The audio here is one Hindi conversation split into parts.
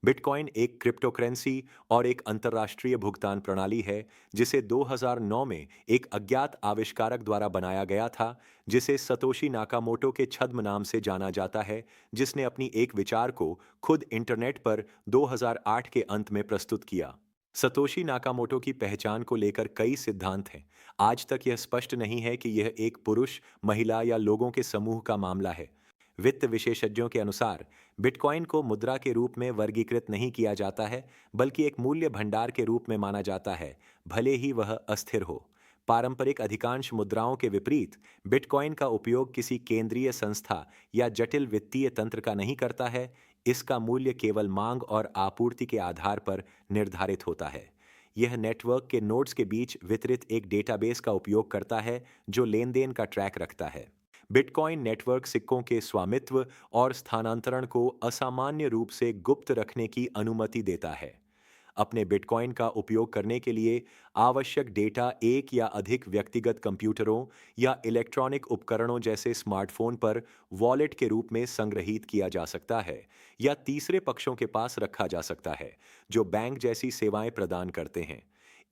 बिटकॉइन एक क्रिप्टोकरेंसी और एक अंतर्राष्ट्रीय भुगतान प्रणाली है जिसे 2009 में एक अज्ञात आविष्कारक द्वारा बनाया गया था, जिसे सतोशी नाकामोटो के छद्म नाम से जाना जाता है, जिसने अपनी एक विचार को खुद इंटरनेट पर 2008 के अंत में प्रस्तुत किया। सतोशी नाकामोटो की पहचान को लेकर कई सिद्धांत हैं। आज तक यह स्पष्ट नहीं है कि यह एक पुरुष, महिला या लोगों के समूह का मामला है। वित्त विशेषज्ञों के अनुसार बिटकॉइन को मुद्रा के रूप में वर्गीकृत नहीं किया जाता है, बल्कि एक मूल्य भंडार के रूप में माना जाता है, भले ही वह अस्थिर हो। पारंपरिक अधिकांश मुद्राओं के विपरीत, बिटकॉइन का उपयोग किसी केंद्रीय संस्था या जटिल वित्तीय तंत्र का नहीं करता है। इसका मूल्य केवल मांग और आपूर्ति के आधार पर निर्धारित होता है। यह नेटवर्क के नोड्स के बीच वितरित एक डेटाबेस का उपयोग करता है जो लेन देन का ट्रैक रखता है। बिटकॉइन नेटवर्क सिक्कों के स्वामित्व और स्थानांतरण को असामान्य रूप से गुप्त रखने की अनुमति देता है। अपने बिटकॉइन का उपयोग करने के लिए आवश्यक डेटा एक या अधिक व्यक्तिगत कंप्यूटरों या इलेक्ट्रॉनिक उपकरणों जैसे स्मार्टफोन पर वॉलेट के रूप में संग्रहीत किया जा सकता है या तीसरे पक्षों के पास रखा जा सकता है, जो बैंक जैसी सेवाएं प्रदान करते हैं।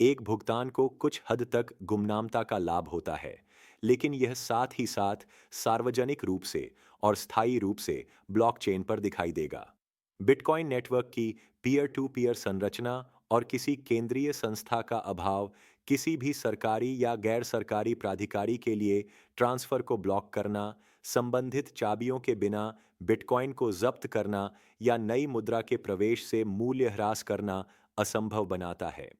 एक भुगतान को कुछ हद तक गुमनामता का लाभ होता है, लेकिन यह साथ ही साथ सार्वजनिक रूप से और स्थायी रूप से ब्लॉकचेन पर दिखाई देगा। बिटकॉइन नेटवर्क की पीयर टू पीयर संरचना और किसी केंद्रीय संस्था का अभाव किसी भी सरकारी या गैर सरकारी प्राधिकारी के लिए ट्रांसफर को ब्लॉक करना, संबंधित चाबियों के बिना बिटकॉइन को जब्त करना या नई मुद्रा के प्रवेश से मूल्य ह्रास करना असंभव बनाता है।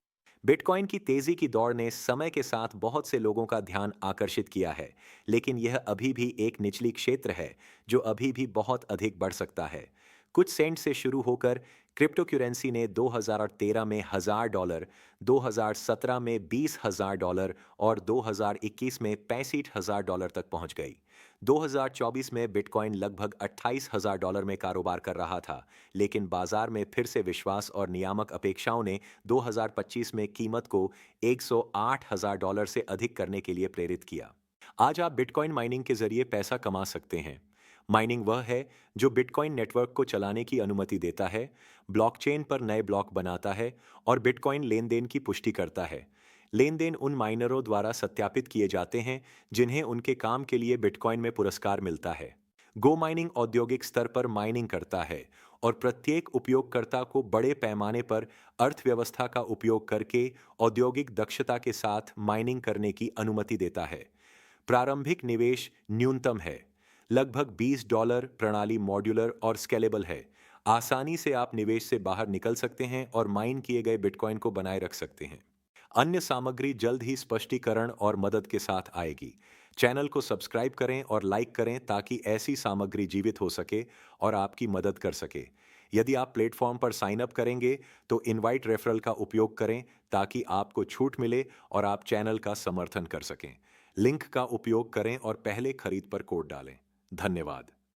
बिटकॉइन की तेजी की दौड़ ने समय के साथ बहुत से लोगों का ध्यान आकर्षित किया है, लेकिन यह अभी भी एक निचली क्षेत्र है जो अभी भी बहुत अधिक बढ़ सकता है। कुछ सेंट से शुरू होकर क्रिप्टो करेंसी ने 2013 में $1,000, 2017 में $20,000 और 2021 में $65,000 तक पहुंच गई। 2024 में बिटकॉइन लगभग $28,000 में कारोबार कर रहा था, लेकिन बाजार में फिर से विश्वास और नियामक अपेक्षाओं ने 2025 में कीमत को $108,000 से अधिक करने के लिए प्रेरित किया। आज आप बिटकॉइन माइनिंग के जरिए पैसा कमा सकते हैं। माइनिंग वह है जो बिटकॉइन नेटवर्क को चलाने की अनुमति देता है, ब्लॉकचेन पर नए ब्लॉक बनाता है और बिटकॉइन लेन देन की पुष्टि करता है। लेन देन उन माइनरों द्वारा सत्यापित किए जाते हैं जिन्हें उनके काम के लिए बिटकॉइन में पुरस्कार मिलता है। गो माइनिंग औद्योगिक स्तर पर माइनिंग करता है और प्रत्येक उपयोगकर्ता को बड़े पैमाने पर अर्थव्यवस्था का उपयोग करके औद्योगिक दक्षता के साथ माइनिंग करने की अनुमति देता है। प्रारंभिक निवेश न्यूनतम है, लगभग $20। प्रणाली मॉड्यूलर और स्केलेबल है। आसानी से आप निवेश से बाहर निकल सकते हैं और माइन किए गए बिटकॉइन को बनाए रख सकते हैं। अन्य सामग्री जल्द ही स्पष्टीकरण और मदद के साथ आएगी। चैनल को सब्सक्राइब करें और लाइक करें ताकि ऐसी सामग्री जीवित हो सके और आपकी मदद कर सके। यदि आप प्लेटफॉर्म पर साइन अप करेंगे तो इनवाइट रेफरल का उपयोग करें ताकि आपको छूट मिले और आप चैनल का समर्थन कर सकें। लिंक का उपयोग करें और पहले खरीद पर कोड डालें। धन्यवाद।